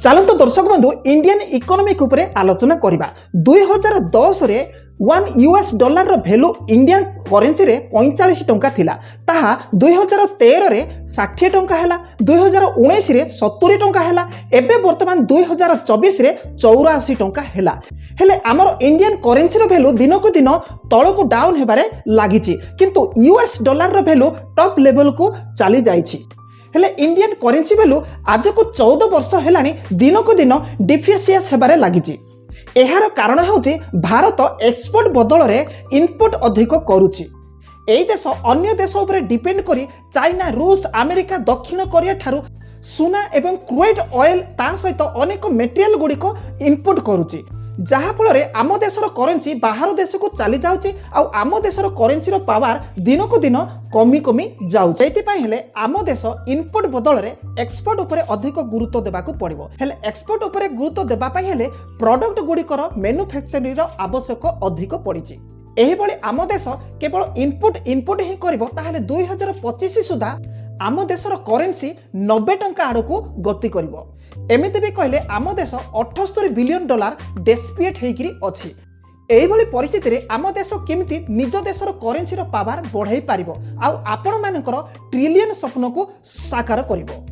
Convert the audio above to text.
चलतु दर्शक बंधु इंडियन इकोनॉमिक उपरे आलोचना करबा 2010 रे 1 यूएस डॉलर रो वैल्यू इंडियन करेंसी रे 45 टंका थिला ताहा 2013 रे 60 टंका हैला 2019 रे 70 टंका हैला एबे वर्तमान 2024 रे 84 टंका हैला हेले आमर इंडियन करेंसी रो वैल्यू दिन को दिन तळ को डाउन हेबारे लागिची किंतु यूएस डॉलर रो वैल्यू टॉप लेवल को चली जाईची हेले इंडियन करेंसी वैल्यू आज को 14 वर्ष हेलानी दिन को दिन डिफिसियस हेबारे लागिची एहार कारण होची भारत एक्सपोर्ट बदल रे इनपुट अधिक करूची एई देश अन्य देश उपरे डिपेंड करी चाइना रूस अमेरिका दक्षिण कोरिया ठारू सुना एवं क्रूड ऑयल ता सहित अनेक मटेरियल गुडी को इनपुट करूची जहा फल रे आम देशर करेंसी बाहर देश को चली जाउची आ आम देशर करेंसी रो पावर दिन को दिन कमी कमी जाउ सेति हेले आम देश इनपुट बदल रे एक्सपोर्ट उपरे अधिक गुरुत्व देबा को पड़िबो हेले एक्सपोर्ट उपरे गुरुत्व देबा पई हेले प्रोडक्ट गुडी कर मैन्युफैक्चरिंग रो आवश्यक अधिक पड़िची एही बळे आम देश केवल इनपुट ही करबो ताहाले 2025 सुधा आम देशर करेंसी 90 टंका आड़ को गति करिवो एमिति भी कहले आम देश 78 बिलियन डॉलर डेस्पिएट होइकिरी अछि एही भली परिस्थिति रे आम देश केमिति निज देशर करेंसी रो पावर बढ़ाई पारिबो आ आपण मानकर ट्रिलियन सपन को साकार करिवो।